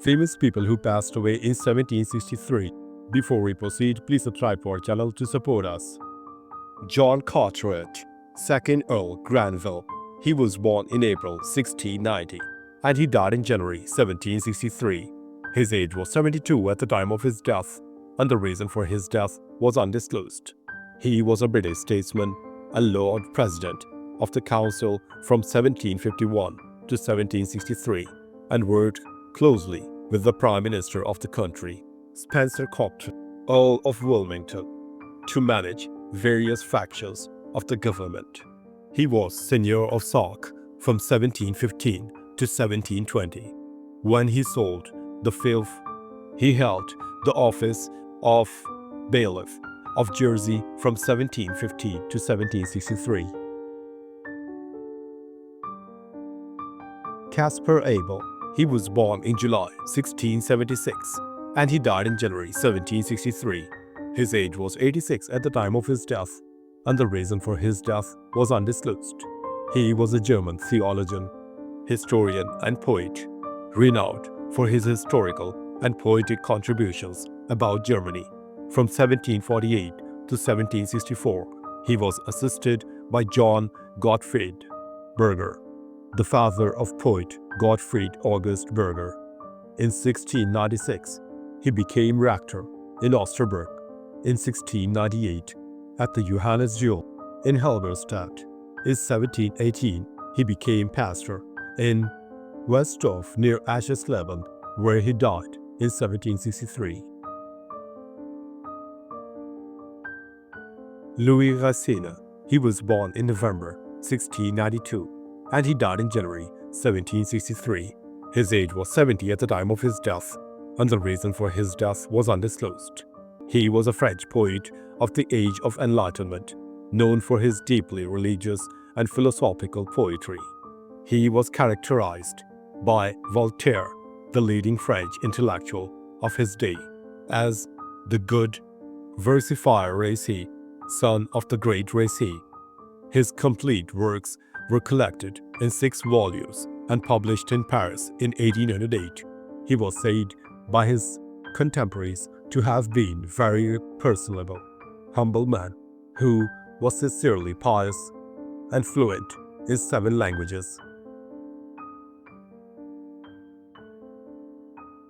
Famous people who passed away in 1763. Before we proceed, please subscribe to our channel to support us. John Carteret, 2nd Earl Granville. He was born in April 1690 and he died in January 1763. His age was 72 at the time of his death, and the reason for his death was undisclosed. He was a British statesman and Lord President of the Council from 1751 to 1763 and worked closely with the Prime Minister of the country, Spencer Copton, Earl of Wilmington, to manage various factions of the government. He was Seigneur of Sark from 1715 to 1720. When he sold the fief, he held the office of Bailiff of Jersey from 1715 to 1763. Caspar Abel. He was born in July 1676 and he died in January 1763. His age was 86 at the time of his death, and the reason for his death was undisclosed. He was a German theologian, historian and poet, renowned for his historical and poetic contributions about Germany. From 1748 to 1764, he was assisted by John Gottfried Berger, the father of poet Gottfried August Berger. In 1696, he became rector in Osterburg. In 1698, at the Johannesjul in Halberstadt. In 1718, he became pastor in Westorf near Aschersleben, where he died in 1763. Louis Racine. He was born in November 1692 and he died in January 1763. His age was 70 at the time of his death, and the reason for his death was undisclosed. He was a French poet of the Age of Enlightenment, known for his deeply religious and philosophical poetry. He was characterized by Voltaire, the leading French intellectual of his day, as the good versifier Récy, son of the great Récy. His complete works were collected in 6 volumes and published in Paris in 1808. He was said by his contemporaries to have been very personable, humble man who was sincerely pious and fluent in 7 languages.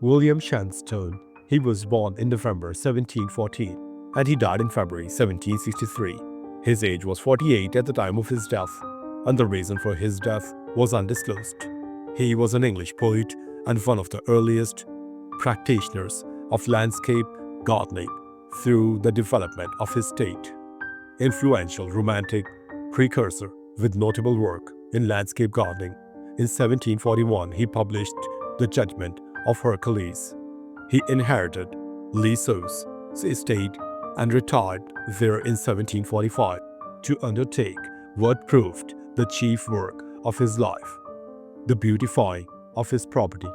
William Shenstone. He was born in November 1714 and he died in February 1763. His age was 48 at the time of his death, and the reason for his death was undisclosed. He was an English poet and one of the earliest practitioners of landscape gardening through the development of his state. Influential romantic precursor with notable work in landscape gardening. In 1741, he published The Judgment of Hercules. He inherited Lisso's estate and retired there in 1745 to undertake what proved the chief work of his life, the beautifying of his property.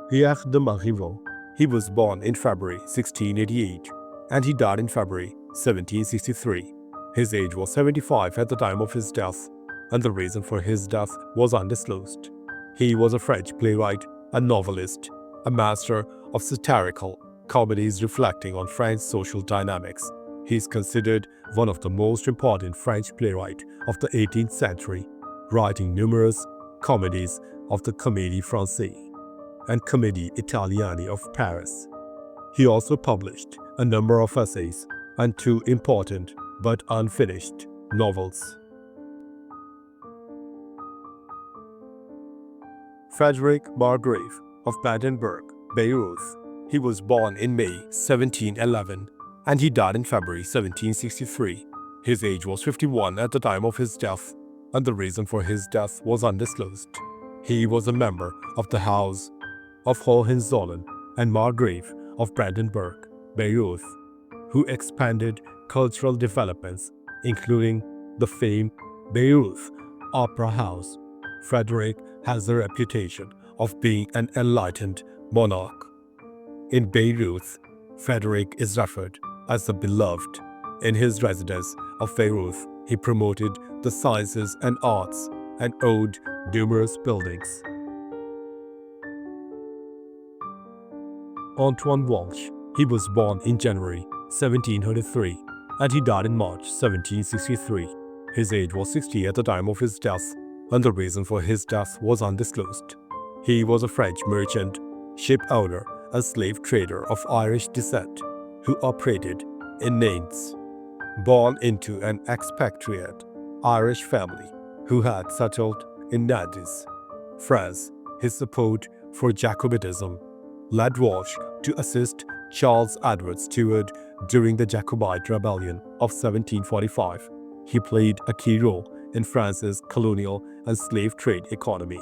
Pierre de Marivaux. He was born in February 1688 and he died in February 1763. His age was 75 at the time of his death, and the reason for his death was undisclosed. He was a French playwright and novelist, a master of satirical comedies reflecting on French social dynamics. He is considered one of the most important French playwrights of the 18th century, writing numerous comedies of the Comédie Française and Comédie Italienne of Paris. He also published a number of essays and 2 important but unfinished novels. Frederick Margrave of Badenburg, Bayreuth. He was born in May 1711 and he died in February 1763. His age was 51 at the time of his death, and the reason for his death was undisclosed. He was a member of the House of Hohenzollern and Margrave of Brandenburg, Bayreuth, who expanded cultural developments, including the famed Bayreuth Opera House. Frederick has the reputation of being an enlightened monarch. In Bayreuth, Frederick is referred as the Beloved. In his residence of Bayreuth, he promoted the sciences and arts and owed numerous buildings. Antoine Walsh. He was born in January 1703 and he died in March 1763. His age was 60 at the time of his death, and the reason for his death was undisclosed. He was a French merchant, ship owner, and slave trader of Irish descent who operated in Nantes. Born into an expatriate Irish family who had settled in Nantes, France, his support for Jacobitism led Walsh to assist Charles Edward Stuart during the Jacobite Rebellion of 1745. He played a key role in France's colonial and slave trade economy.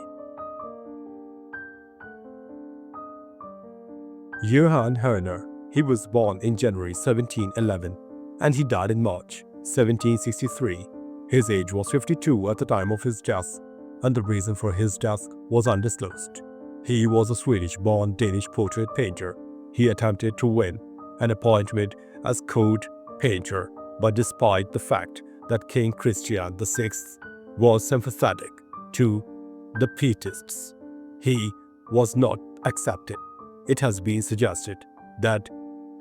Johann Herner. He was born in January 1711 and he died in March 1763. His age was 52 at the time of his death, and the reason for his death was undisclosed. He was a Swedish-born Danish portrait painter. He attempted to win an appointment as court painter, but despite the fact that King Christian VI was sympathetic to the Pietists, he was not accepted. It has been suggested that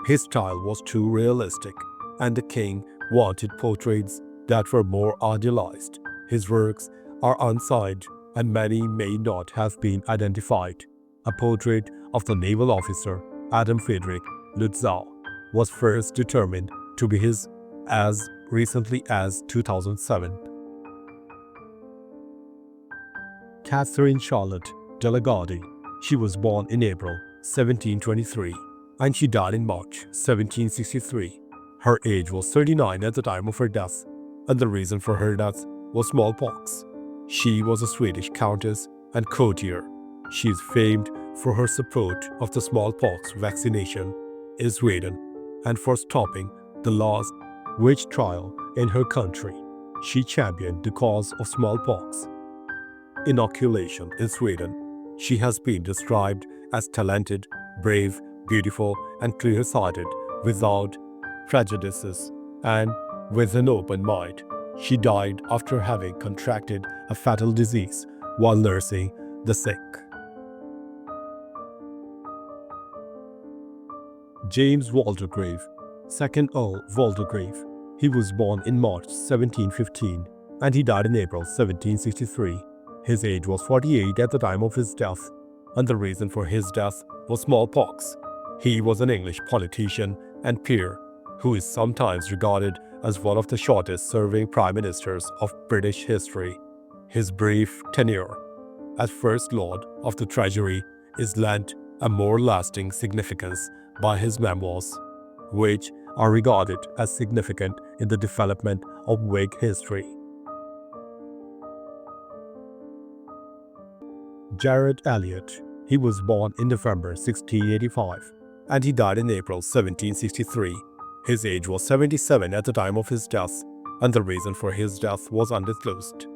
his style was too realistic and the king wanted portraits that were more idealized. His works are unsigned and many may not have been identified. A portrait of the naval officer Adam Friedrich Lutzow was first determined to be his as recently as 2007. Catherine Charlotte de la Gardie. She was born in April 1723 and she died in March 1763. Her age was 39 at the time of her death, and the reason for her death was smallpox. She was a Swedish countess and courtier. She is famed for her support of the smallpox vaccination in Sweden and for stopping the last witch trial in her country. She championed the cause of smallpox inoculation in Sweden. She has been described as talented, brave, beautiful, and clear-sighted, without prejudices, and with an open mind. She died after having contracted a fatal disease while nursing the sick. James Waldegrave, 2nd Earl Waldegrave. He was born in March 1715 and he died in April 1763. His age was 48 at the time of his death, and the reason for his death was smallpox. He was an English politician and peer who is sometimes regarded as one of the shortest-serving prime ministers of British history. His brief tenure as First Lord of the Treasury is lent a more lasting significance by his memoirs, which are regarded as significant in the development of Whig history. Jared Elliott. He was born in November 1685 and he died in April 1763. His age was 77 at the time of his death, and the reason for his death was undisclosed.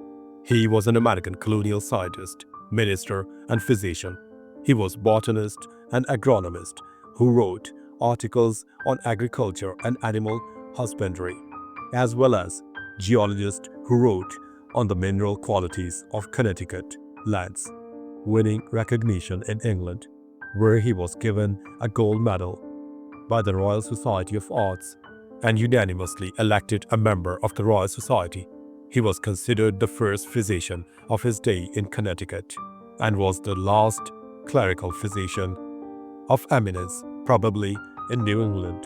He was an American colonial scientist, minister, and physician. He was botanist and agronomist who wrote articles on agriculture and animal husbandry, as well as geologist who wrote on the mineral qualities of Connecticut lands, winning recognition in England, where he was given a gold medal by the Royal Society of Arts and unanimously elected a member of the Royal Society. He was considered the first physician of his day in Connecticut and was the last clerical physician of eminence, probably in New England.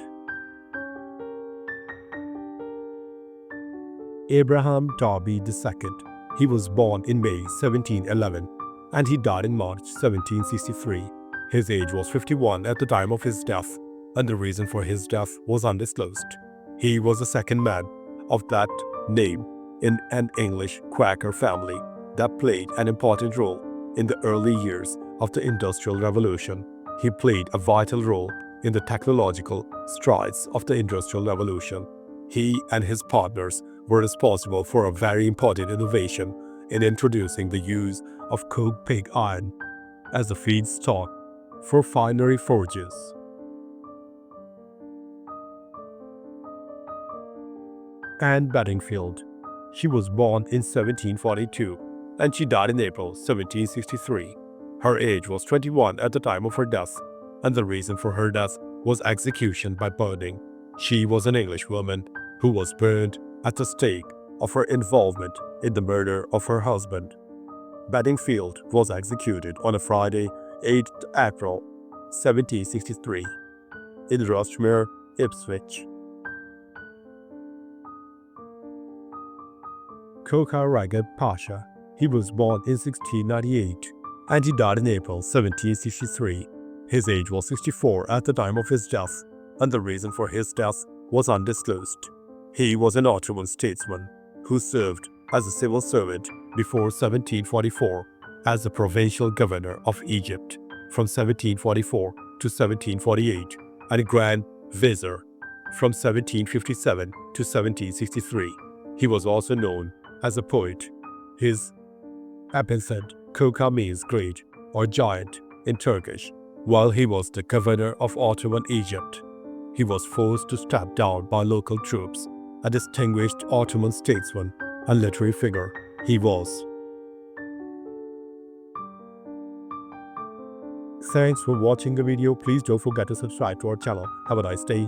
Abraham Darby II. He was born in May 1711 and he died in March 1763. His age was 51 at the time of his death, and the reason for his death was undisclosed. He was the second man of that name in an English Quaker family that played an important role in the early years of the Industrial Revolution. He played a vital role in the technological strides of the Industrial Revolution. He and his partners were responsible for a very important innovation in introducing the use of coke pig iron as a feedstock for finery forges. Anne Bedingfield. She was born in 1742 and she died in April 1763. Her age was 21 at the time of her death, and the reason for her death was execution by burning. She was an English woman who was burned at the stake of her involvement in the murder of her husband. Bedingfield was executed on a Friday, 8th April 1763, in Rushmere, Ipswich. Khokha Ragib Pasha. He was born in 1698 and he died in April 1763. His age was 64 at the time of his death, and the reason for his death was undisclosed. He was an Ottoman statesman who served as a civil servant before 1744 as the provincial governor of Egypt from 1744 to 1748 and Grand Vizier from 1757 to 1763. He was also known as a poet. His epithet Khokha means great or giant in Turkish. While he was the governor of Ottoman Egypt, he was forced to step down by local troops. A distinguished Ottoman statesman and literary figure he was. Thanks for watching the video. Please don't forget to subscribe to our channel. Have a nice day.